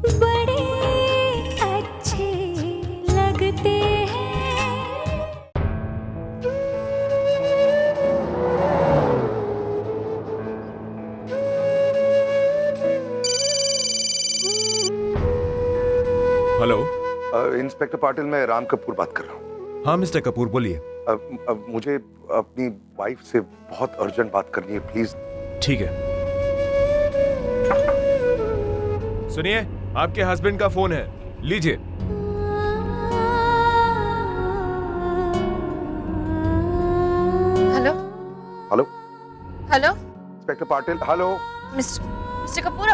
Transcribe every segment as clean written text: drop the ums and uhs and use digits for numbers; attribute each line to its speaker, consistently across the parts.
Speaker 1: बड़े अच्छे लगते हैं।
Speaker 2: हेलो।
Speaker 3: इंस्पेक्टर पाटिल, मैं राम कपूर बात कर रहा हूँ।
Speaker 2: हाँ मिस्टर कपूर बोलिए।
Speaker 3: मुझे अपनी वाइफ से बहुत अर्जेंट बात करनी है, प्लीज।
Speaker 2: ठीक है, सुनिए, आपके हस्बैंड का फोन है, लीजिए।
Speaker 4: Hello
Speaker 3: hello
Speaker 4: hello
Speaker 3: inspector Patil, hello.
Speaker 4: Mister Kapoor,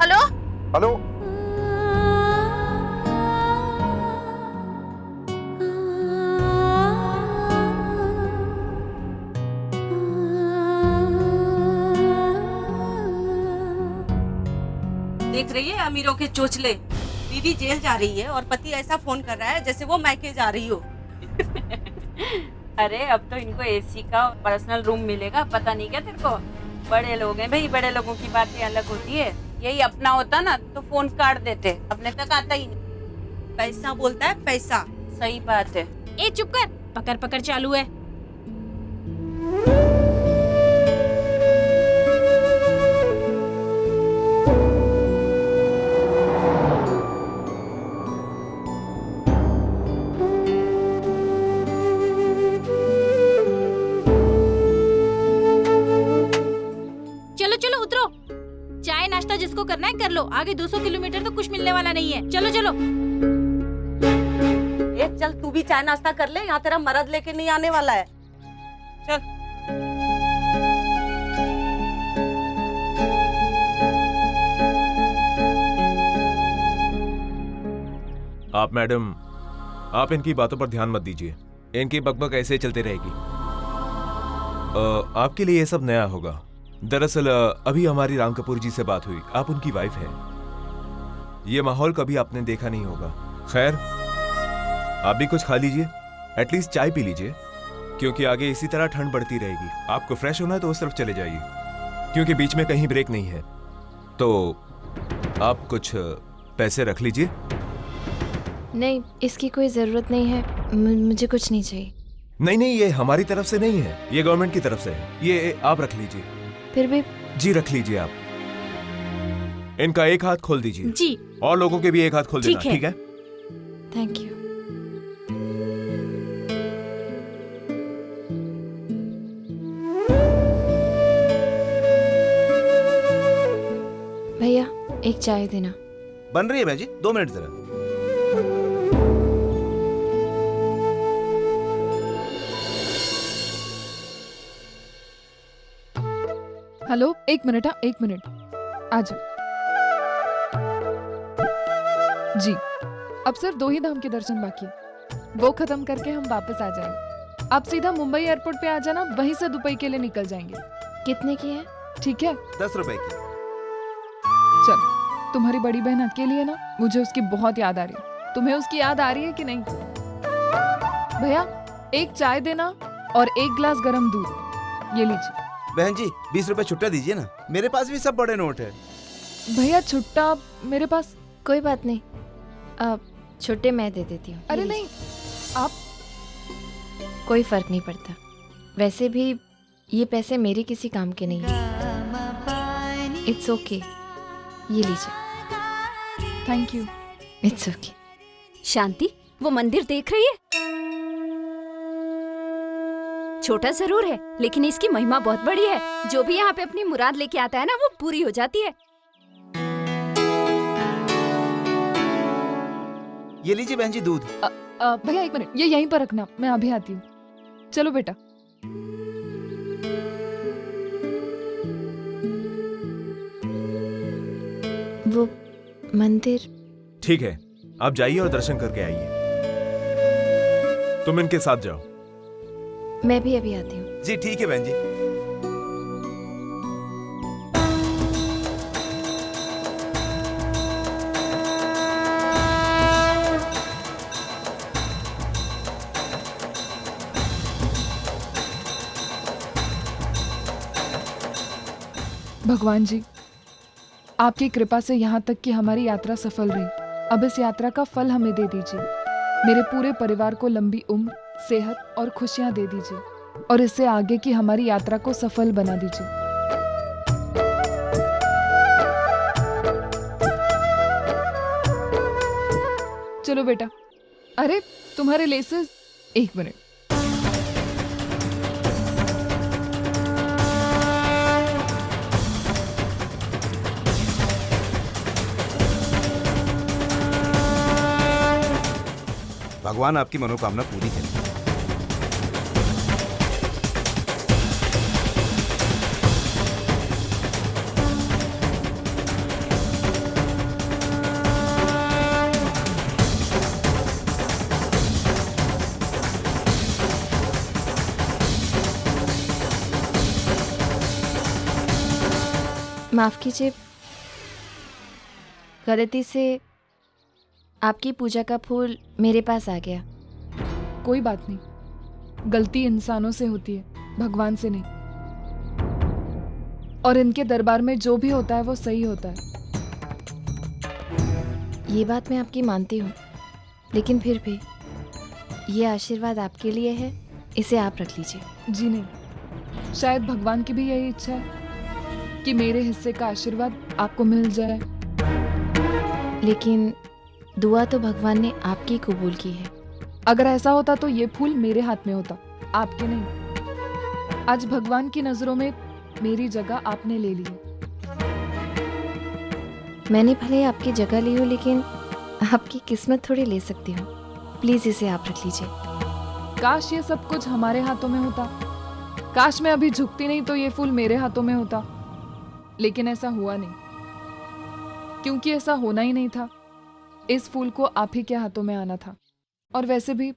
Speaker 4: hello.
Speaker 3: Hello.
Speaker 5: देख रही है अमीरों के चोचले। बीवी जेल जा रही है और पति ऐसा फोन कर रहा है जैसे वो मायके जा रही हो।
Speaker 6: अरे अब तो इनको एसी का पर्सनल रूम मिलेगा, पता नहीं क्या तेरे को। बड़े लोग हैं भाई, बड़े लोगों की बातें अलग होती है। यही अपना होता ना तो फोन काट देते, अपने तक आता ही नहीं।
Speaker 5: पैसा बोलता है पैसा।
Speaker 6: सही बात है।
Speaker 7: ए चुप कर, पकड़ पकड़ चालू है। चलो चलो उतरो, चाय नाश्ता जिसको करना है कर लो, आगे 200 किलोमीटर तो कुछ मिलने वाला नहीं है। चलो चलो।
Speaker 5: चल तू भी चाय नाश्ता कर ले, यहाँ तेरा मर्द लेके नहीं आने वाला है। चल।
Speaker 2: आप मैडम, आप इनकी बातों पर ध्यान मत दीजिए, इनकी बकबक ऐसे ही चलती रहेगी। आपके लिए ये सब नया होगा। दरअसल अभी हमारी राम कपूर जी से बात हुई, आप उनकी वाइफ है। ये माहौल कभी आपने देखा नहीं होगा। खैर, आप भी कुछ खा लीजिए, एटलीस्ट चाय पी लीजिए, क्योंकि आगे इसी तरह ठंड बढ़ती रहेगी। आपको फ्रेश होना है तो उस तरफ चले जाइए, क्योंकि बीच में कहीं ब्रेक नहीं है। तो आप कुछ पैसे रख लीजिए।
Speaker 8: नहीं, इसकी कोई ज़रूरत नहीं है, मुझे कुछ नहीं चाहिए।
Speaker 2: नहीं नहीं, ये हमारी तरफ से नहीं है, ये गवर्नमेंट की तरफ से है। ये आप रख लीजिए।
Speaker 8: फिर भी
Speaker 2: जी रख लीजिए आप। इनका एक हाथ खोल दीजिए
Speaker 7: जी,
Speaker 2: और लोगों के भी एक हाथ खोल देना,
Speaker 7: ठीक है।
Speaker 2: ठीक है?
Speaker 8: Thank you. भैया एक चाय देना।
Speaker 9: बन रही है बहन जी, 2 मिनट जरा।
Speaker 10: हेलो, एक मिनट। हाँ, एक मिनट, आ जाओ। जी, अब सिर्फ 2 ही धाम के दर्शन बाकी है, वो खत्म करके हम वापस आ जाएंगे। आप सीधा मुंबई एयरपोर्ट पे आ जाना, वहीं से दुबई के लिए निकल जाएंगे।
Speaker 8: कितने की है?
Speaker 10: ठीक है?
Speaker 9: 10 रुपए की।
Speaker 10: चल, तुम्हारी बड़ी बहन अकेली है ना, मुझे उसकी बहुत याद आ रही है। तुम्हें उसकी याद आ रही है कि नहीं? भैया एक चाय देना और 1 गिलास गरम दूध। ये लीजिए।
Speaker 9: बहन जी 20 रुपए छुट्टा दीजिए ना, मेरे पास भी सब बड़े नोट है।
Speaker 10: भैया छुट्टा मेरे पास।
Speaker 8: कोई बात नहीं, छोटे मैं दे देती हूँ।
Speaker 10: अरे नहीं, आप।
Speaker 8: कोई फर्क नहीं पड़ता, वैसे भी ये पैसे मेरे किसी काम के नहीं हैं। इट्स ओके, ये लीजिए।
Speaker 10: Thank you.
Speaker 8: It's okay.
Speaker 7: Shanti, वो मंदिर देख रही है? छोटा जरूर है, लेकिन इसकी महिमा बहुत बड़ी है। जो भी यहाँ पे अपनी मुराद लेके आता है ना, वो पूरी हो जाती है।
Speaker 9: ये लीजिए बहन जी दूध।
Speaker 10: भैया एक मिनट, ये यहीं पर रखना, मैं अभी आती हूँ। चलो बेटा।
Speaker 8: वो मंदिर।
Speaker 2: ठीक है, आप जाइए और दर्शन करके आइए। तुम इनके साथ जाओ।
Speaker 8: मैं भी अभी आती हूँ।
Speaker 9: जी ठीक है बहन जी।
Speaker 10: भगवान जी, आपकी कृपा से यहाँ तक कि हमारी यात्रा सफल रही। अब इस यात्रा का फल हमें दे दीजिए। मेरे पूरे परिवार को लंबी उम्र, सेहत और खुशियाँ दे दीजिए और इससे आगे की हमारी यात्रा को सफल बना दीजिए। चलो बेटा। अरे तुम्हारे लेसेस, एक मिनट।
Speaker 9: भगवान आपकी मनोकामना पूरी करे।
Speaker 8: माफ कीजिए, गलती से आपकी पूजा का फूल मेरे पास आ गया।
Speaker 10: कोई बात नहीं, गलती इंसानों से होती है, भगवान से नहीं। और इनके दरबार में जो भी होता है वो सही होता है।
Speaker 8: ये बात मैं आपकी मानती हूँ, लेकिन फिर भी ये आशीर्वाद आपके लिए है, इसे आप रख लीजिए।
Speaker 10: जी नहीं, शायद भगवान की भी यही इच्छा है कि मेरे हिस्से का आशीर्वाद आपको मिल जाए।
Speaker 8: लेकिन दुआ तो भगवान ने आपकी कबूल की है।
Speaker 10: अगर ऐसा होता तो ये फूल मेरे हाथ में होता, आपके नहीं। आज भगवान की नजरों में मेरी जगह आपने ले ली।
Speaker 8: मैंने भले आपकी जगह ली हो, लेकिन आपकी किस्मत थोड़ी ले सकती हूँ। प्लीज इसे आप रख लीजिए।
Speaker 10: काश ये सब कुछ हमारे हाथों में होता। काश मैं अभी झुकती नहीं तो ये फूल मेरे हाथों में होता। लेकिन ऐसा हुआ नहीं, क्योंकि ऐसा होना ही नहीं था। इस फूल को आप ही के हाथों में आना था। और वैसे भी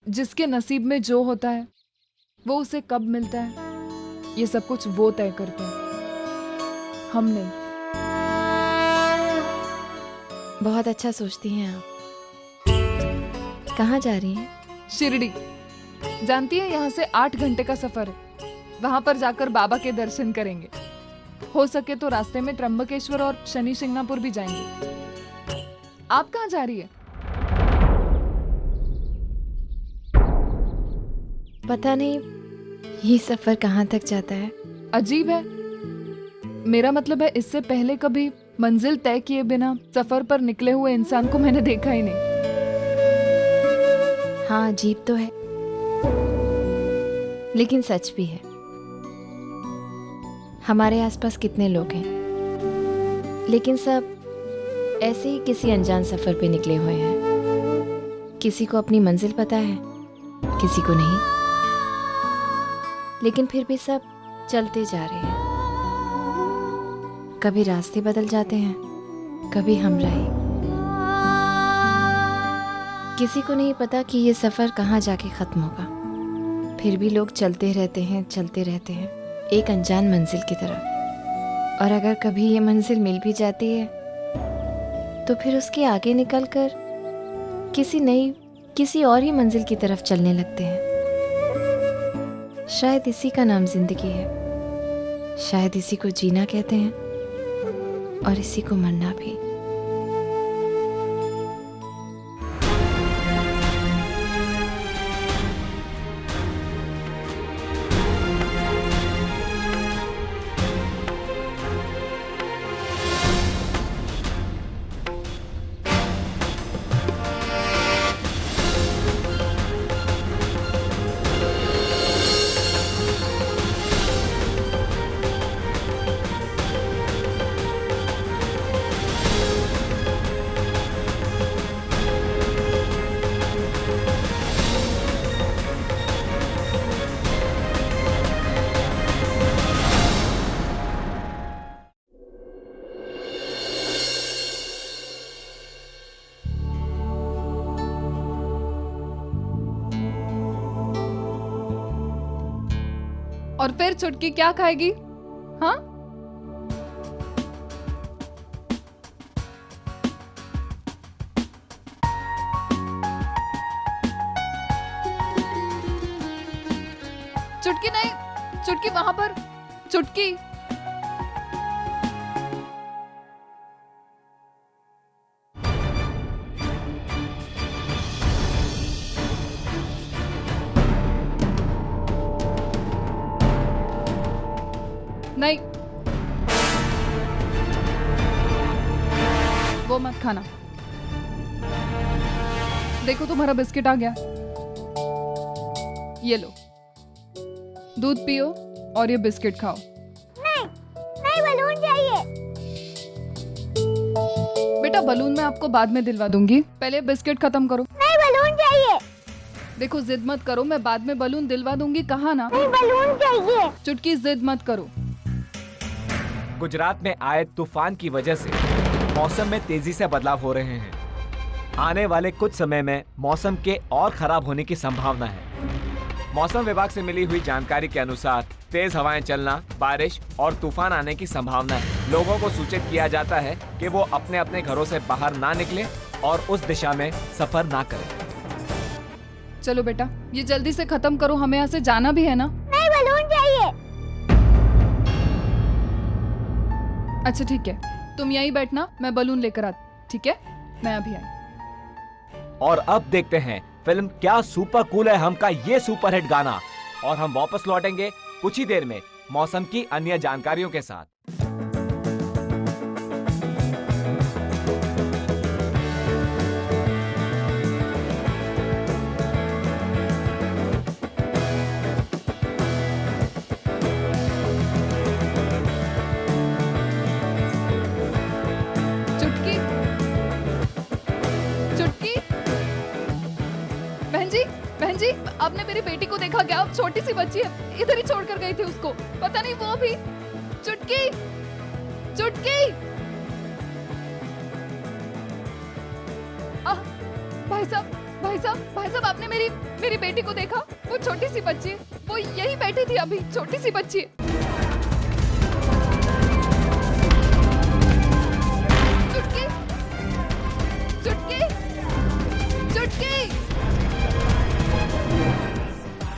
Speaker 10: जिसके नसीब में जो होता है वो उसे कब मिलता है, ये सब कुछ वो तय करता है, हम नहीं।
Speaker 8: बहुत अच्छा सोचती हैं आप। कहाँ जा रही हैं?
Speaker 10: शिरडी। जानती है, यहाँ से 8 घंटे का सफर है। वहां पर जाकर बाबा के दर्शन करेंगे। हो सके तो रास्ते में त्र्यंबकेश्वर और शनि शिंगणापुर भी जाएंगे। आप कहाँ जा रही है?
Speaker 8: पता नहीं ये सफर कहाँ तक जाता है।
Speaker 10: अजीब है। मेरा मतलब है, इससे पहले कभी मंजिल तय किए बिना सफर पर निकले हुए इंसान को मैंने देखा ही नहीं।
Speaker 8: हाँ, अजीब तो है, लेकिन सच भी है। हमारे आसपास कितने लोग हैं, लेकिन सब ऐसे ही किसी अनजान सफर पे निकले हुए हैं। किसी को अपनी मंजिल पता है, किसी को नहीं, लेकिन फिर भी सब चलते जा रहे हैं। कभी रास्ते बदल जाते हैं, कभी हम राही। किसी को नहीं पता कि ये सफर कहाँ जाके खत्म होगा। फिर भी लोग चलते रहते हैं, चलते रहते हैं, एक अनजान मंजिल की तरफ। और अगर कभी ये मंजिल मिल भी जाती है तो फिर उसके आगे निकलकर किसी और ही मंजिल की तरफ चलने लगते हैं। शायद इसी का नाम जिंदगी है। शायद इसी को जीना कहते हैं और इसी को मरना भी।
Speaker 10: और फिर छुटकी क्या खाएगी? हाँ, चुटकी नहीं, चुटकी वहां पर, चुटकी। वो मत खाना। देखो तुम्हारा बिस्किट आ गया, ये लो, दूध पियो और ये बिस्किट खाओ।
Speaker 1: नहीं बलून चाहिए।
Speaker 10: बेटा बलून मैं आपको बाद में दिलवा दूंगी, पहले बिस्किट खत्म करो।
Speaker 1: नहीं बलून चाहिए।
Speaker 10: देखो जिद मत करो, मैं बाद में बलून दिलवा दूंगी, कहा ना।
Speaker 1: नहीं बलून चाहिए।
Speaker 10: चुटकी जिद मत करो।
Speaker 11: गुजरात में आए तूफान की वजह से मौसम में तेजी से बदलाव हो रहे हैं। आने वाले कुछ समय में मौसम के और खराब होने की संभावना है। मौसम विभाग से मिली हुई जानकारी के अनुसार तेज हवाएं चलना, बारिश और तूफान आने की संभावना है। लोगों को सूचित किया जाता है कि वो अपने अपने घरों से बाहर ना निकलें और उस दिशा में सफर ना करें।
Speaker 10: चलो बेटा ये जल्दी से खत्म करो, हमें यहाँ से जाना भी है ना।
Speaker 1: नहीं बलून चाहिए।
Speaker 10: अच्छा ठीक है, तुम यहीं बैठना, मैं बलून लेकर आती। ठीक है, मैं अभी आई।
Speaker 11: और अब देखते हैं फिल्म क्या सुपर कूल है हम का ये सुपरहिट गाना, और हम वापस लौटेंगे कुछ ही देर में मौसम की अन्य जानकारियों के साथ।
Speaker 10: चुटकी, चुटकी, बहन जी आपने मेरी बेटी को देखा क्या? छोटी सी बच्ची है, इधर ही छोड़कर गई थी उसको, पता नहीं वो अभी। चुटकी, चुटकी। भाई साहब आपने मेरी बेटी को देखा? वो छोटी सी बच्ची है, वो यही बैठी थी अभी, छोटी सी बच्ची है। चुटकी, चुटकी, चुटकी,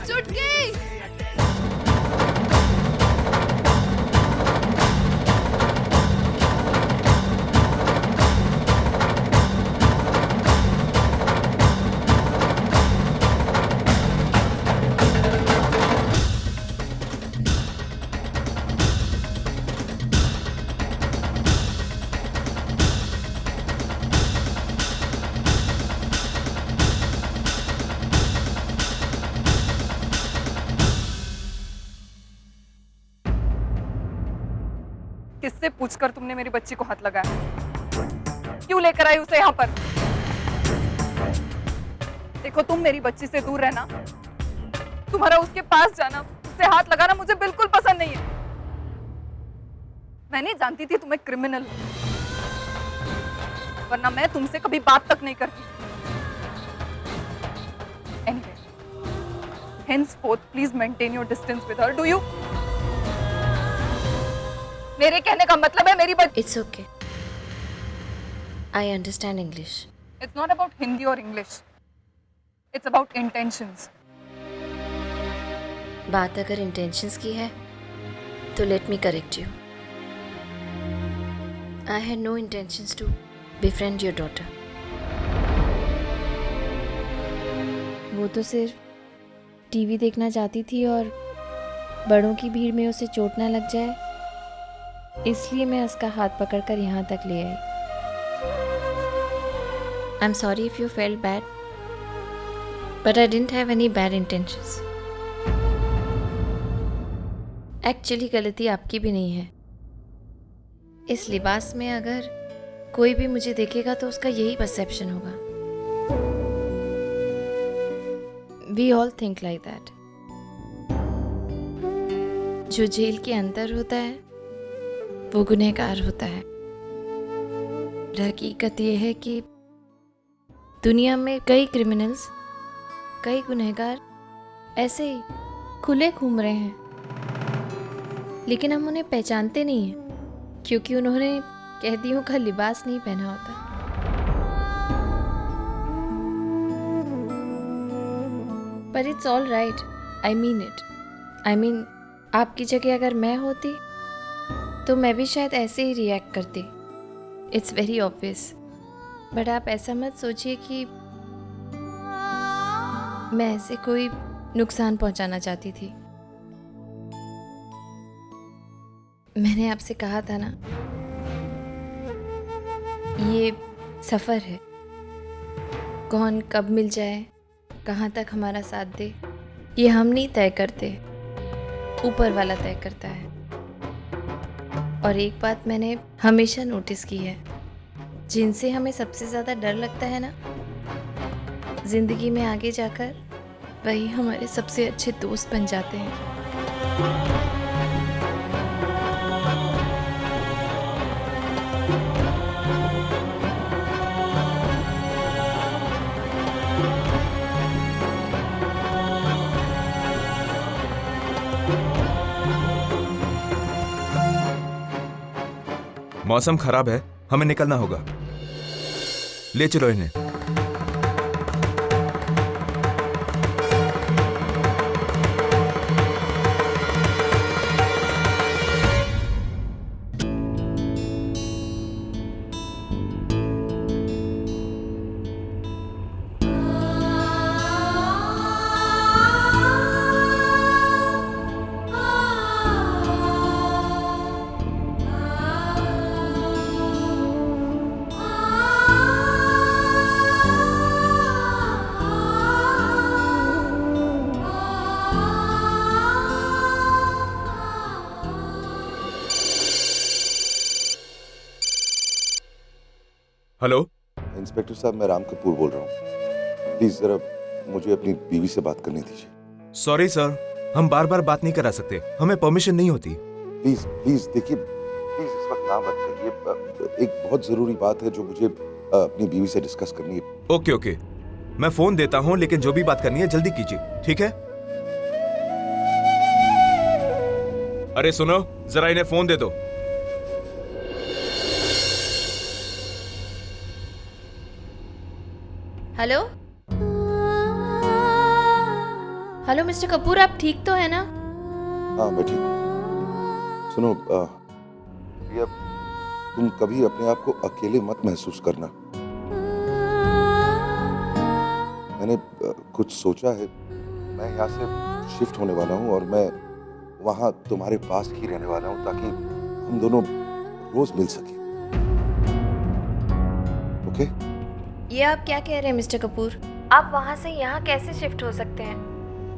Speaker 10: चुटकी।
Speaker 12: किससे पूछकर तुमने मेरी बच्ची को हाथ लगाया? क्यों लेकर आई उसे यहाँ पर? देखो तुम मेरी बच्ची से दूर रहना, तुम्हारा उसके पास जाना, उससे हाथ लगाना मुझे बिल्कुल पसंद नहीं है। मैं नहीं जानती थी तुम एक क्रिमिनल हो, वरना मैं तुमसे कभी बात तक नहीं करती। Anyway, henceforth please maintain your distance with her. Do you? मेरे कहने का मतलब है मेरी बच्ची।
Speaker 8: It's okay. I understand English.
Speaker 12: It's not about Hindi or English. It's about intentions.
Speaker 8: बात अगर intentions की है तो let me correct you. I had no intentions to befriend your daughter. वो तो सिर्फ टीवी देखना चाहती थी और बड़ों की भीड़ में उसे चोट ना लग जाए, इसलिए मैं उसका हाथ पकड़कर यहाँ तक ले आई। I'm sorry if you felt bad, but I didn't have any bad intentions. Actually गलती आपकी भी नहीं है। इस लिबास में अगर कोई भी मुझे देखेगा तो उसका यही परसेप्शन होगा। We all think like that. जो जेल के अंदर होता है वो गुनहगार होता है। हकीकत ये है कि दुनिया में कई क्रिमिनल्स, कई गुनहगार ऐसे ही खुले घूम रहे हैं, लेकिन हम उन्हें पहचानते नहीं हैं क्योंकि उन्होंने कैदियों का लिबास नहीं पहना होता। पर it's all right, I mean it. I mean आपकी जगह अगर मैं होती तो मैं भी शायद ऐसे ही रिएक्ट करती। इट्स वेरी ऑब्वियस, बट आप ऐसा मत सोचिए कि मैं ऐसे कोई नुकसान पहुंचाना चाहती थी। मैंने आपसे कहा था ना ये सफ़र है, कौन कब मिल जाए, कहाँ तक हमारा साथ दे, ये हम नहीं तय करते, ऊपर वाला तय करता है। और एक बात मैंने हमेशा नोटिस की है, जिनसे हमें सबसे ज़्यादा डर लगता है ना, ज़िंदगी में आगे जाकर वही हमारे सबसे अच्छे दोस्त बन जाते हैं।
Speaker 2: मौसम खराब है, हमें निकलना होगा। ले चलो इन्हें। हेलो
Speaker 3: इंस्पेक्टर साहब, मैं राम कपूर बोल रहा हूँ। प्लीज जरा मुझे अपनी बीवी से बात करने दीजिए।
Speaker 2: सॉरी सर, हम बार बार बात नहीं करा सकते, हमें परमिशन नहीं होती।
Speaker 3: प्लीज प्लीज देखिए, प्लीज इस वक्त ना बात करिए। एक बहुत जरूरी बात है जो मुझे अपनी बीवी से डिस्कस करनी है।
Speaker 2: ओके ओके, मैं फोन देता हूँ, लेकिन जो भी बात करनी है जल्दी कीजिए, ठीक है? अरे सुनो, जरा इन्हें फोन दे दो।
Speaker 8: हेलो हेलो मिस्टर कपूर, आप ठीक तो है ना?
Speaker 3: हाँ मैं ठीक हूँ। सुनो, ये अब तुम कभी अपने आप को अकेले मत महसूस करना। मैंने कुछ सोचा है, मैं यहाँ से शिफ्ट होने वाला हूँ और मैं वहाँ तुम्हारे पास ही रहने वाला हूँ ताकि हम दोनों रोज मिल सके। ओके?
Speaker 8: ये आप क्या कह रहे हैं मिस्टर कपूर? आप वहाँ से यहाँ कैसे शिफ्ट हो सकते हैं?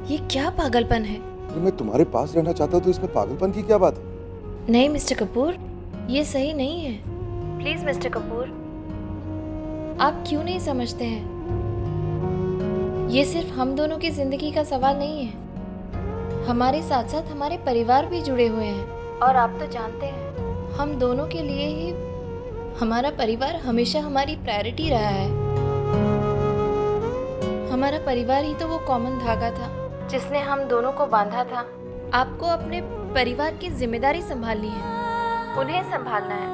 Speaker 8: ये क्या पागलपन है?
Speaker 3: मैं तुम्हारे पास रहना चाहता हूँ तो इसमें पागलपन की क्या बात है?
Speaker 8: नहीं मिस्टर कपूर, ये सही नहीं है। प्लीज मिस्टर कपूर, आप क्यों नहीं समझते हैं? ये सिर्फ हम दोनों की जिंदगी का सवाल नहीं है, हमारे साथ साथ हमारे परिवार भी जुड़े हुए हैं। और आप तो जानते हैं, हम दोनों के लिए ही हमारा परिवार हमेशा हमारी प्रायोरिटी रहा है। हमारा परिवार ही तो वो कॉमन धागा था जिसने हम दोनों को बांधा था। आपको अपने परिवार की जिम्मेदारी संभालनी है, उन्हें संभालना है,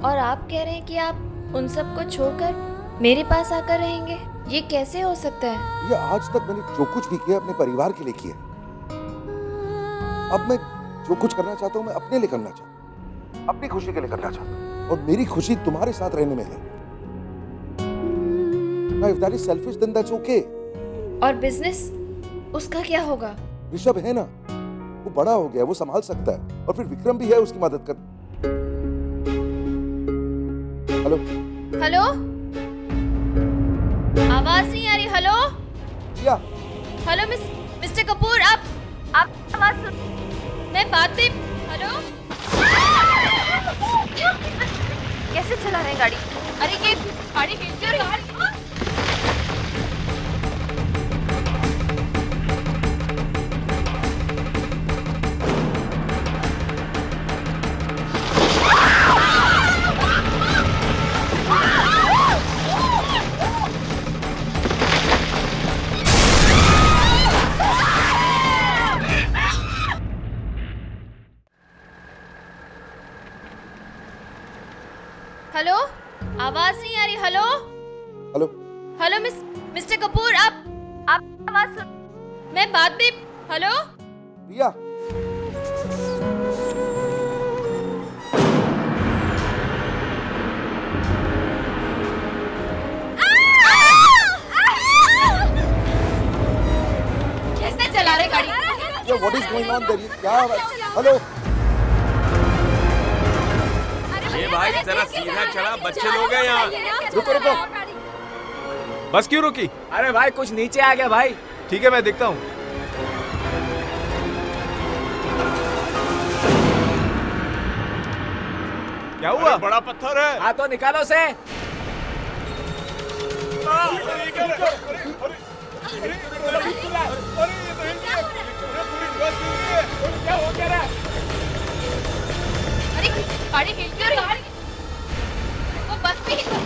Speaker 8: और आप कह रहे हैं कि आप उन सबको छोड़कर मेरे पास आकर रहेंगे? ये कैसे हो सकता है?
Speaker 3: ये आज तक मैंने जो कुछ भी किया अपने परिवार के लिए किया। अब मैं जो कुछ करना चाहता हूँ मैं अपने लिए करना चाहता हूँ, अपनी खुशी के लिए करना चाहता हूँ, और मेरी खुशी तुम्हारे साथ रहने में है। Now, if that is selfish, then that's okay.
Speaker 8: और बिजनेस, उसका क्या होगा?
Speaker 3: ऋषभ है ना, वो बड़ा हो गया, वो संभाल सकता है, और फिर विक्रम भी है उसकी मदद कर। हेलो
Speaker 8: हेलो, आवाज नहीं आ रही। हेलो
Speaker 3: क्या?
Speaker 8: हेलो मिस्टर कपूर, आप आवाज सुन, मैं बात भी। हेलो, कैसे चला रहे हैं गाड़ी? अरे ये गाड़ी हिल क्यों रही है? हेलो, आवाज नहीं आ रही। Hello
Speaker 3: hello
Speaker 8: hello mister Kapoor, आप आवाज सुन, मैं बात भी। हेलो
Speaker 3: रिया,
Speaker 8: कैसे चला रहे गाड़ी?
Speaker 3: What is going on their? क्या? हेलो,
Speaker 2: भाई जरा सीधा चला, बच्चे लोग हैं यहाँ।
Speaker 11: रुको रुको,
Speaker 2: बस क्यों रुकी?
Speaker 11: अरे भाई कुछ नीचे आ गया भाई।
Speaker 2: ठीक है मैं देखता हूँ। क्या हुआ? बड़ा पत्थर है।
Speaker 11: हाँ तो निकालो से।
Speaker 4: अरे गाड़ी हिल क्यों रही है? वो बस में ही तो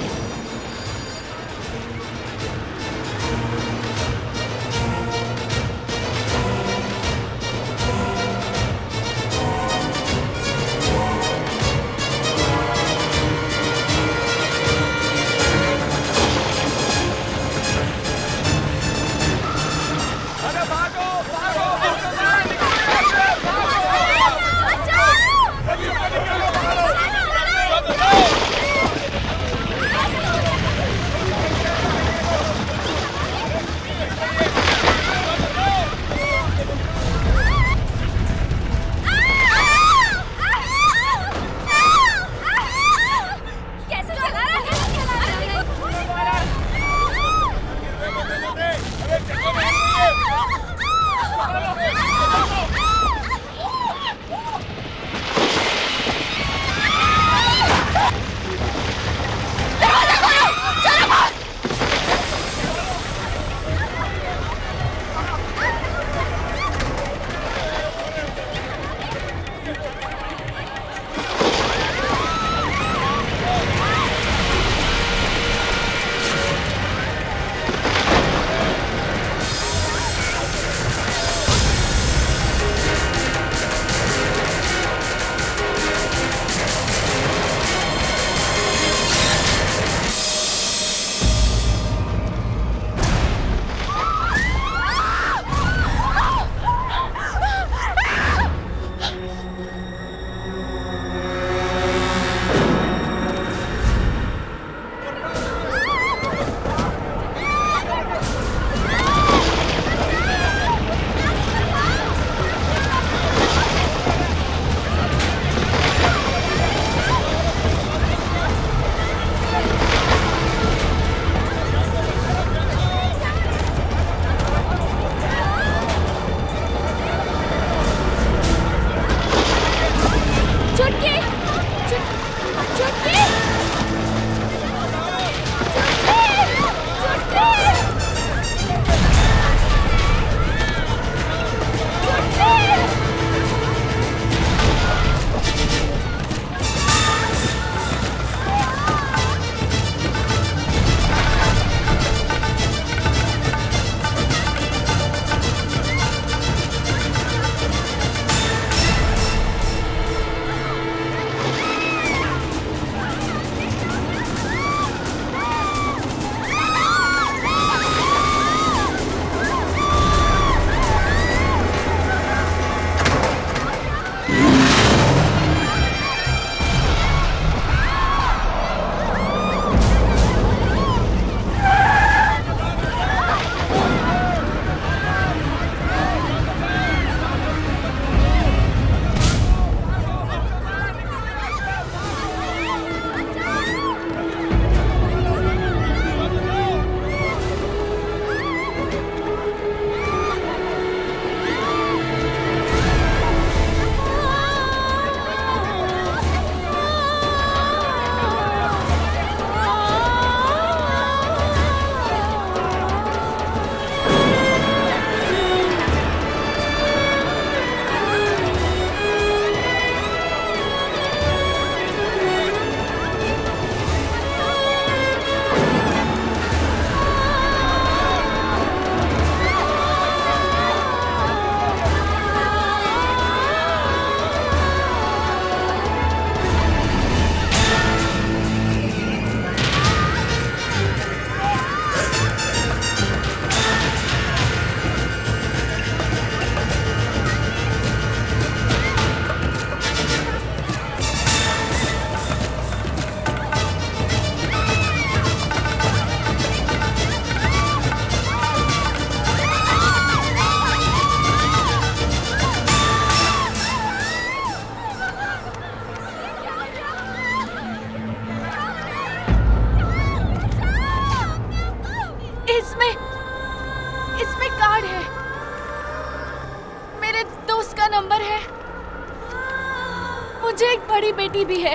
Speaker 7: मुझे एक बड़ी बेटी भी है।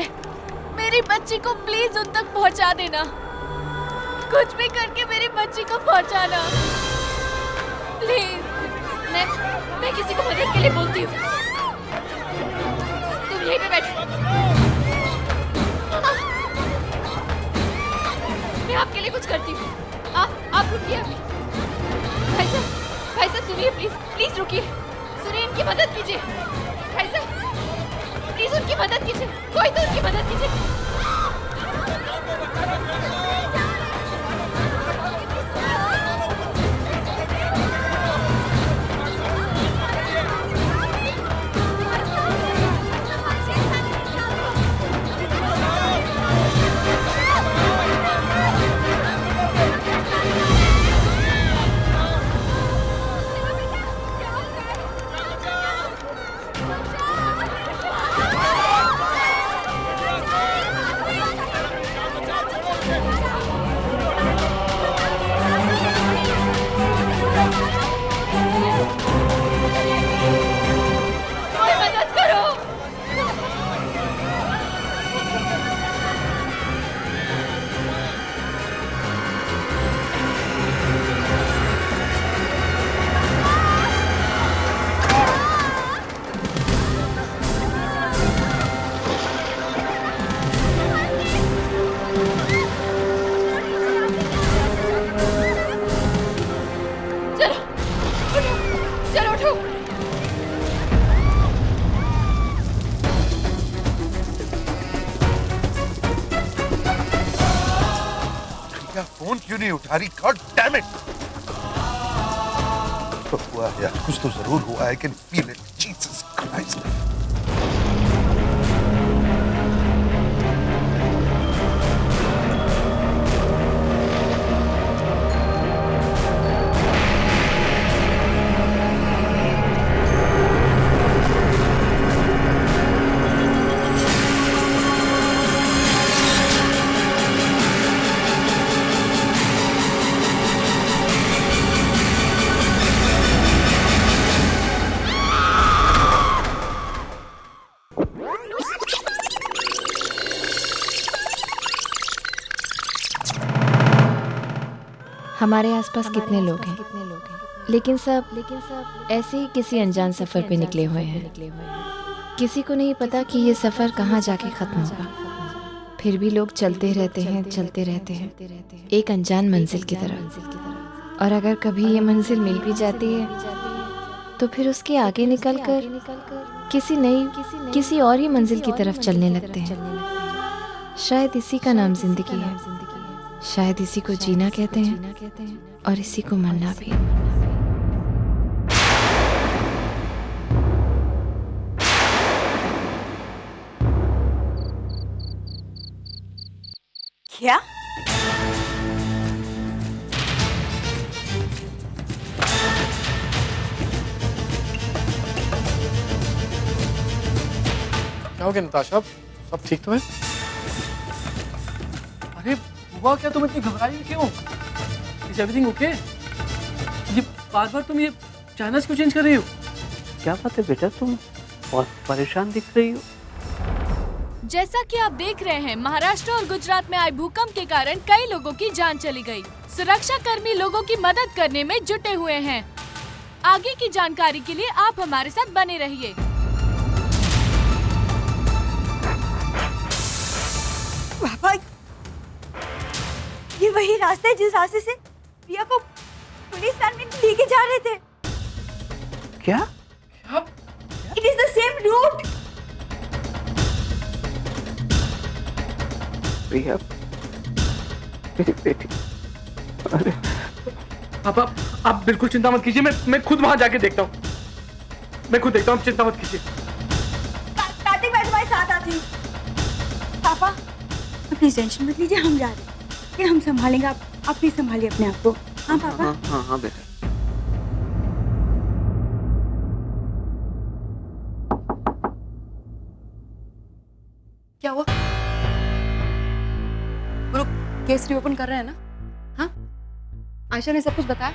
Speaker 7: मेरी बच्ची को प्लीज उन तक पहुंचा देना। कुछ भी करके मेरी बच्ची को पहुंचाना प्लीज। मैं किसी को मदद के लिए बोलती हूँ। तुम यहीं पे बैठो, मैं आपके लिए कुछ करती हूँ। आप रुकिए अभी। भाई साहब सुनिए, प्लीज रुकिए। सुनिए, इनकी मदद कीजिए। भाई साहब प्लीज उनकी मदद कीजिए, कोई तो उनकी मदद कीजिए।
Speaker 3: फोन क्यों नहीं उठा रही? God damn it! तो हुआ है यार, कुछ तो जरूर हुआ। I can feel it. Jesus Christ!
Speaker 8: हमारे आसपास कितने लोग हैं, लेकिन सब ऐसे ही किसी अनजान सफर पे निकले हुए हैं। किसी को नहीं पता कि ये सफर कहाँ जाके खत्म होगा। फिर भी लोग चलते रहते हैं एक अनजान मंजिल की तरफ। और अगर कभी ये मंजिल मिल भी जाती है तो फिर उसके आगे निकलकर किसी और ही मंजिल की तरफ चलने लगते हैं। शायद इसी का नाम जिंदगी है। शायद इसी को जीना कहते हैं और इसी को मरना भी।
Speaker 5: क्या?
Speaker 13: क्या हो गया नताशा? सब ठीक तो है? अरे हुआ क्या? तुम इतनी घबराई क्यों? Is everything okay? ये बार तुम ये चैनल्स क्यों चेंज कर रही हो?
Speaker 14: क्या बात है बेटा, तुम बहुत परेशान दिख रही हो।
Speaker 7: जैसा कि आप देख रहे हैं, महाराष्ट्र और गुजरात में आए भूकंप के कारण कई लोगों की जान चली गई। सुरक्षा कर्मी लोगों की मदद करने में जुटे हुए हैं। आगे की जानकारी के लिए आप हमारे साथ बने रहिए।
Speaker 5: पापा, ये वही रास्ता है जिस रास्ते से प्रिया को पुलिस वैन में लेके जा रहे थे।
Speaker 14: क्या?
Speaker 5: It is the same route.
Speaker 14: Priya, मेरी बेटी। अरे
Speaker 13: पापा, आप बिल्कुल चिंता मत कीजिए। मैं खुद वहां जाके देखता हूँ। चिंता मत कीजिए।
Speaker 5: कार्तिक, मैं तुम्हारे साथ आती हूँ। पापा प्लीज टेंशन मत लीजिए, हम जा रहे हैं। ये हम संभालेंगे। आप प्लीज संभालिए अपने आप को। हाँ पापा?
Speaker 14: हाँ बेटा।
Speaker 12: क्या हुआ? वो लोग केस रीओपन कर रहे हैं ना? हाँ, आयशा ने सब कुछ बताया।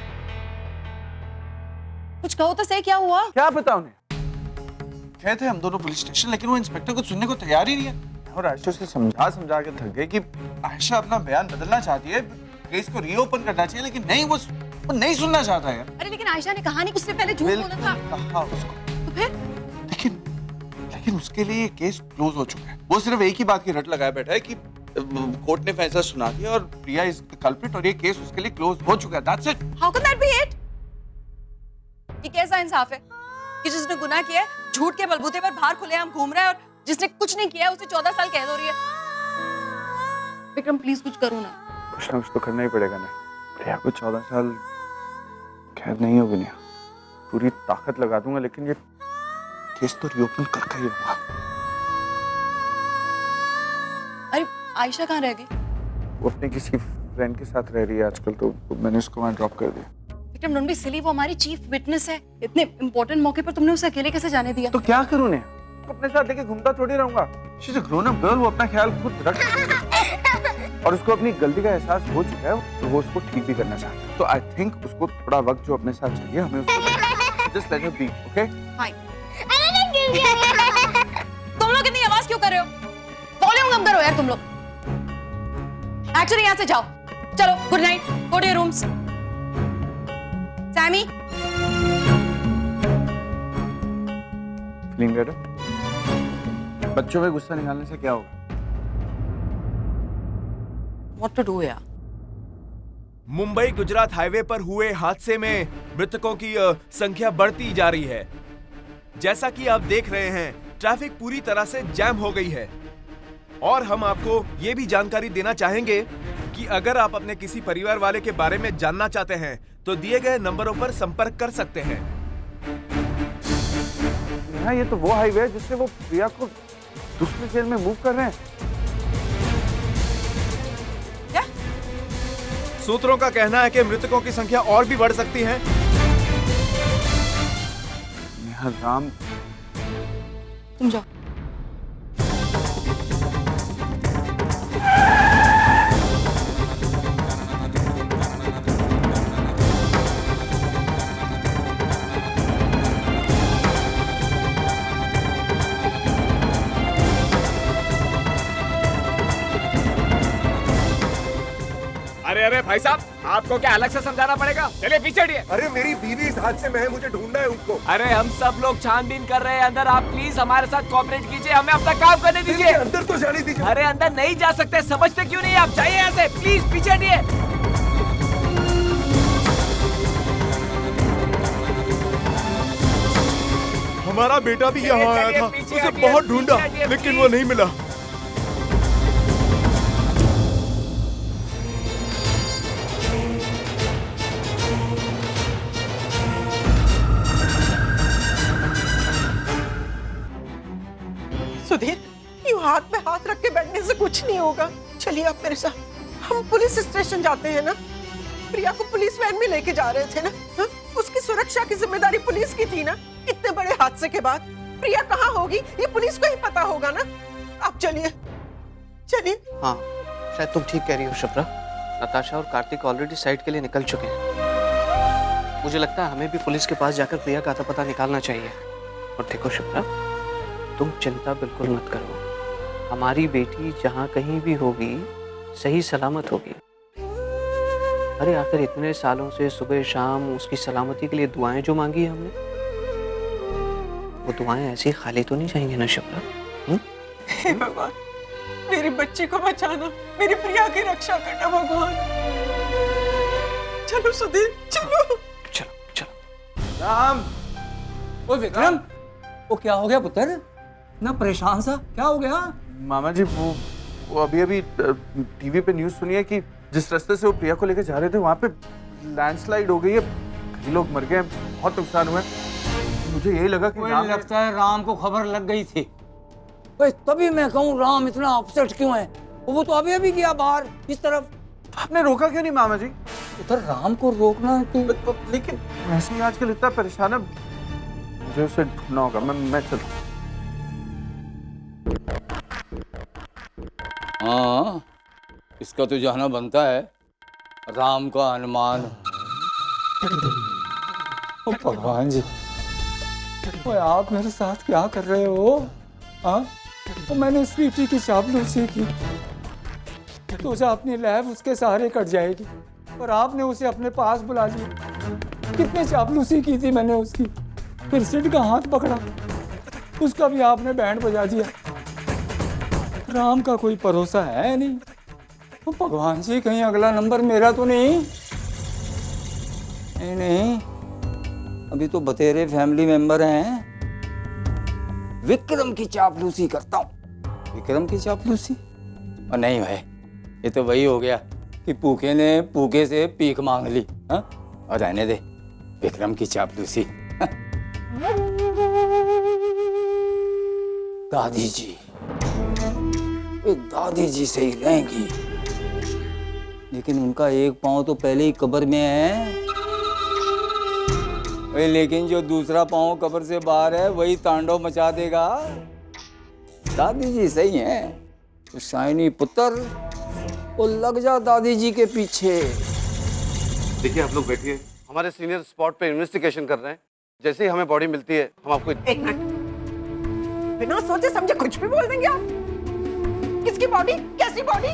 Speaker 12: कुछ कहो तो सही, क्या हुआ?
Speaker 14: क्या पता उन्हें?
Speaker 15: गए थे हम दोनों पुलिस स्टेशन, लेकिन वो इंस्पेक्टर को सुनने को तैयार ही नहीं है। और आयशा से समझा के थक गए कि आयशा अपना बयान बदलना चाहती है, केस को रीओपन करना चाहिए, लेकिन नहीं, वो नहीं सुनना चाहता है।
Speaker 4: अरे लेकिन आयशा ने कहा नहीं, उसने पहले झूठ बोला था।
Speaker 15: कहा उसको,
Speaker 4: तो फिर
Speaker 15: लेकिन उसके लिए ये केस क्लोज हो चुका है। वो सिर्फ एक ही बात की रट लगाए बैठा है कि कोर्ट ने फैसला सुना दिया और प्रिया इज द कल्प्रिट और ये केस उसके लिए क्लोज हो चुका है। That's it.
Speaker 4: How can that B it? ये कैसा इंसाफ है कि जिसने गुनाह किया है, झूठ के बलबूते पर बाहर खुलेआम घूम रहा है, और जिसने कुछ नहीं किया है उसे 14 साल कैद हो रही है। विक्रम प्लीज कुछ करो ना।
Speaker 15: कुछ ना कुछ तो करना ही पड़ेगा ना। प्रिया को 14 साल कैद नहीं होगी, नहीं पूरी ताकत लगा दूंगा, लेकिन ये केस तो रीओपन करके ही होगा।
Speaker 4: अरे आयशा कहाँ रह गई?
Speaker 15: वो अपने किसी फ्रेंड के साथ रह रही है आजकल, तो मैंने उसको वहां ड्रॉप कर दिया।
Speaker 4: विक्रम डोंट बी सिली, वो हमारी चीफ विटनेस है। इतने इंपॉर्टेंट मौके पर तुमने उसे अकेले कैसे जाने दिया?
Speaker 15: तो क्या करूं ने? अपने साथ लेके घूमता थोड़ी रहूंगा। She is a grown up girl, वो अपना ख्याल खुद रख और उसको अपनी गलती का एहसास हो चुका है, तो वो उसको ठीक भी करना चाहता है। तो आई थिंक उसको थोड़ा वक्त जो अपने साथ चाहिए, हमें उसको just let her be, okay?
Speaker 4: Fine. तुम लोग इतनी आवाज क्यों कर रहे हो? वॉल्यूम कम करो यार तुम लोग। एक्चुअली यहाँ से जाओ, चलो good night, go to your rooms. Sammy,
Speaker 15: feeling better? बच्चों में गुस्सा निकालने से क्या होगा?
Speaker 4: व्हाट टू डू यार?
Speaker 2: मुंबई गुजरात हाईवे पर हुए हादसे में मृतकों की संख्या बढ़ती जा रही है। जैसा कि आप देख रहे हैं, ट्रैफिक पूरी तरह से जैम हो गई है। और हम आपको ये भी जानकारी देना चाहेंगे कि अगर आप अपने किसी परिवार वाले के बारे में जानना चाहते हैं तो दिए गए नंबरों पर संपर्क कर सकते हैं।
Speaker 15: हाँ, ये तो वो हाईवे है जिससे वो प्रिया को दूसरी जेल में मूव कर रहे हैं।
Speaker 4: क्या?
Speaker 2: सूत्रों का कहना है कि मृतकों की संख्या और भी बढ़ सकती है।
Speaker 15: राम,
Speaker 4: तुम जाओ।
Speaker 11: अरे अरे भाई साहब, आपको क्या अलग से समझाना पड़ेगा? चलिए पीछे हटिए।
Speaker 16: अरे मेरी बीवी इस हादसे में है, मुझे ढूंढना है उनको।
Speaker 11: अरे हम सब लोग छानबीन कर रहे हैं अंदर, आप प्लीज हमारे साथ कोऑपरेट कीजिए, हमें अपना काम करने दीजिए।
Speaker 16: अंदर तो जाने दीजिए।
Speaker 11: अरे अंदर नहीं जा सकते, समझते क्यों नहीं आप? जाइए यहाँ से, प्लीज पीछे हटिए।
Speaker 2: हमारा बेटा भी यहाँ आया था, उसे बहुत ढूंढा लेकिन वो नहीं मिला।
Speaker 17: सुधीर, यूं हाथ में हाथ रख के बैठने से कुछ नहीं होगा। चलिए आप मेरे साथ, हम पुलिस स्टेशन जाते हैं ना। प्रिया को पुलिस वैन में लेके जा रहे थे ना। हा? उसकी सुरक्षा की जिम्मेदारी पुलिस की थी ना। इतने बड़े हादसे के बाद प्रिया कहाँ होगी ये पुलिस को ही पता होगा ना। आप चलिए चलिए।
Speaker 14: हाँ, शायद तुम ठीक कह रही हो शिप्रा। नताशा और कार्तिक ऑलरेडी साइड के लिए निकल चुके हैं। मुझे लगता है हमें भी पुलिस के पास जाकर प्रिया का पता निकालना चाहिए। और देखो शिप्रा, तुम चिंता बिल्कुल मत करो। हमारी बेटी जहाँ कहीं भी होगी सही सलामत होगी। अरे आखिर इतने सालों से सुबह शाम उसकी सलामती के लिए दुआएं जो मांगी है हमने, वो दुआएं ऐसी खाली तो नहीं जाएंगी ना शिप्रा?
Speaker 17: हे भगवान, मेरी बच्ची को बचाना, मेरी प्रिया की रक्षा करना भगवान। चलो सुधीर, चलो
Speaker 14: चलो चलो।
Speaker 13: राम, ओ विक्रम, वो क्या हो गया पुत्र? ना परेशान सा, क्या हो गया?
Speaker 15: मामा जी, वो अभी टीवी पे न्यूज़ सुनी है कि जिस रास्ते से वो प्रिया को लेकर जा रहे थे वहाँ पे लैंडस्लाइड हो गई है, कई लोग मर गए, बहुत नुकसान हुआ है। मुझे यही लगा कि
Speaker 13: मुझे लगता है राम को खबर लग गई थी। तभी मैं कहूँ राम इतना अपसेट क्यों है? वो तो अभी अभी गया बाहर इस तरफ।
Speaker 15: आपने रोका क्यों नहीं मामा जी?
Speaker 13: उधर राम को रोकना है तो
Speaker 15: लेकिन वैसे ही आजकल इतना परेशान है, मुझे उसे ढूंढना होगा। मैं चलूं।
Speaker 18: हाँ, इसका तो जाना बनता है। राम का अनुमान।
Speaker 13: भगवान जी,
Speaker 19: ओए आप मेरे साथ क्या कर रहे हो? हाँ, तो मैंने स्वीटी की चापलूसी की तो उसे अपनी लैब उसके सहारे कट जाएगी और आपने उसे अपने पास बुला लिया। कितनी चापलूसी की थी मैंने उसकी, फिर सिड का हाथ पकड़ा, उसका भी आपने बैंड बजा दिया। राम का कोई भरोसा है नहीं। तो भगवान जी कहीं अगला नंबर मेरा तो नहीं? नहीं, अभी तो बतेरे फैमिली मेंबर हैं। विक्रम की चापलूसी करता हूँ। विक्रम की चापलूसी? और नहीं भाई, ये तो वही हो गया कि भूखे ने भूखे से भीख मांग ली। हाँ, और रहने दे विक्रम की चापलूसी। दादी जी, वे दादी जी से ही रहेंगी, लेकिन उनका एक पाँव तो पहले ही कब्र में है। लेकिन जो दूसरा पाँव कब्र से बाहर है वही तांडव मचा देगा। दादी जी सही हैं, तो शाइनी पुत्र वो लग जा दादी जी के पीछे।
Speaker 14: देखिए आप लोग बैठिए, हमारे सीनियर स्पॉट पे इन्वेस्टिगेशन कर रहे हैं। जैसे ही हमें बॉडी मिलती है हम आपको।
Speaker 17: एक मिनट, बिना सोचे समझे कुछ भी बोल देंगे आप। किसकी बॉडी? कैसी बॉडी?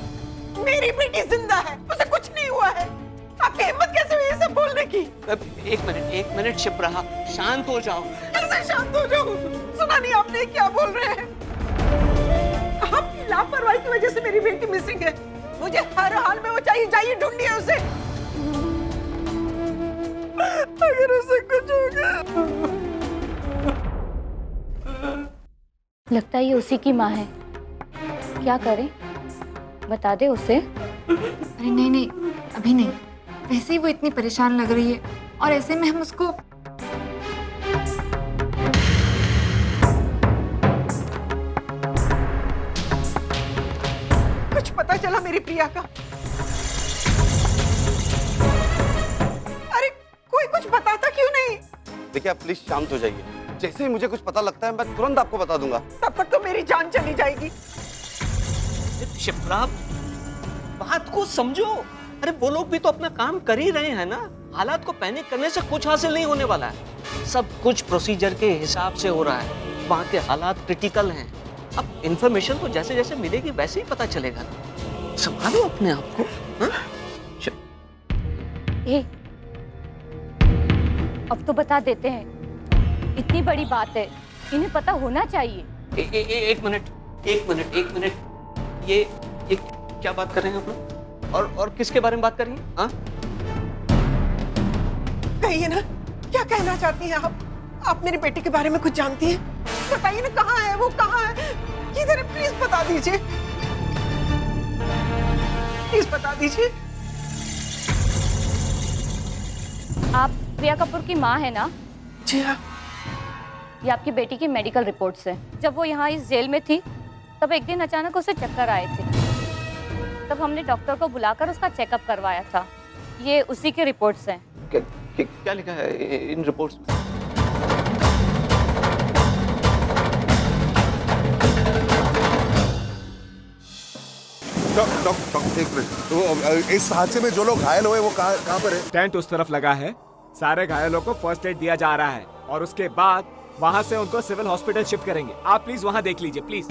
Speaker 17: मेरी बेटी जिंदा है, उसे कुछ नहीं हुआ है। आपकी हिम्मत कैसे हुई ये सब बोलने की?
Speaker 14: एक मिनट चुप रहा, शांत हो जाओ।
Speaker 17: कैसे शांत हो जाऊं? सुना नहीं आपने क्या बोल रहे हैं? आपकी लापरवाही की वजह से मेरी बेटी मिसिंग है। मुझे हर हाल में वो चाहिए, जाइए ढूंढिए उसे। अगर उसे कुछ हो गया।
Speaker 20: लगता है ये उसी की माँ है। क्या करें? बता दे उसे।
Speaker 8: अरे नहीं नहीं, अभी नहीं। वैसे ही वो इतनी परेशान लग रही है और ऐसे में हम उसको।
Speaker 17: कुछ पता चला मेरी प्रिया का? अरे कोई कुछ बताता क्यों नहीं?
Speaker 14: देखिए आप प्लीज शांत हो जाइए। जैसे ही मुझे कुछ पता लगता है मैं तुरंत आपको बता दूंगा।
Speaker 17: तब तक तो मेरी जान चली जाएगी।
Speaker 14: शिप्रा, बात को समझो। अरे वो लोग भी तो अपना काम कर ही रहे हैं ना। हालात को पैनिक करने से कुछ हासिल नहीं होने वाला है। सब कुछ प्रोसीजर के हिसाब से हो रहा है। वहाँ के हालात क्रिटिकल हैं। अब इंफॉर्मेशन तो जैसे जैसे मिलेगी वैसे ही पता चलेगा। संभालो अपने आप को।
Speaker 20: ए, अब तो बता देते हैं, इतनी बड़ी बात है, इन्हें पता होना चाहिए।
Speaker 14: एक मिनट। ये क्या बात कर रहे हैं आप लोग? और किसके बारे में बात कर रही हैं? हाँ?
Speaker 17: कहिए ना, क्या कहना चाहती हैं आप? आप मेरी बेटी के बारे में कुछ जानती हैं? बताइए ना, कहाँ है वो, कहाँ है? किधर है? प्लीज बता दीजिए, प्लीज बता दीजिए।
Speaker 20: आप प्रिया कपूर की माँ है ना?
Speaker 17: जी हाँ।
Speaker 20: ये आपकी बेटी की मेडिकल रिपोर्ट्स हैं। जब वो यहाँ इस जेल में थी तब एक दिन अचानक उसे चक्कर आए थे। तब हमने डॉक्टर को बुलाकर उसका चेकअप करवाया था। ये उसी की रिपोर्ट्स हैं।
Speaker 14: क्या लिखा है इन रिपोर्ट्स में?
Speaker 16: डॉक्टर एक मिनट, तो इस हादसे में जो लोग घायल हुए वो कहाँ पर है?
Speaker 11: टेंट उस तरफ लगा है। सारे घायलों को फर्स्ट एड दिया जा रहा है और उसके बाद वहां से उनको सिविल हॉस्पिटल शिफ्ट करेंगे। आप प्लीज वहां देख लीजिए प्लीज।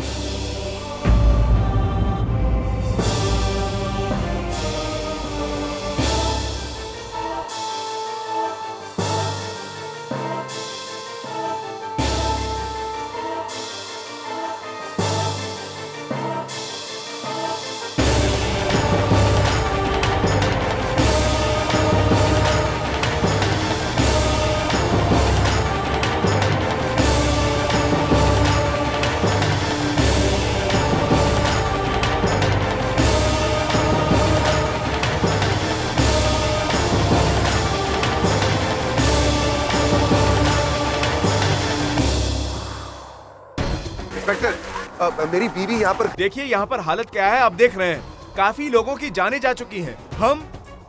Speaker 16: इंस्पेक्टर, मेरी बीवी यहाँ पर।
Speaker 2: देखिए यहाँ पर हालत क्या है, आप देख रहे हैं। काफी लोगों की जानें जा चुकी हैं। हम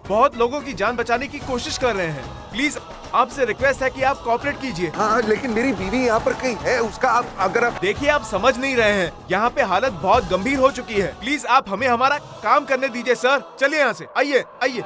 Speaker 2: बहुत लोगों की जान बचाने की कोशिश कर रहे हैं। प्लीज आपसे रिक्वेस्ट है कि आप कोऑपरेट कीजिए।
Speaker 16: हाँ, लेकिन मेरी बीवी यहाँ पर कहीं है, उसका अगर आप
Speaker 2: देखिए, आप समझ नहीं रहे हैं। यहाँ पे हालत बहुत गंभीर हो चुकी है। प्लीज आप हमें हमारा काम करने दीजिए सर। चलिए यहाँ से, आइए आइए।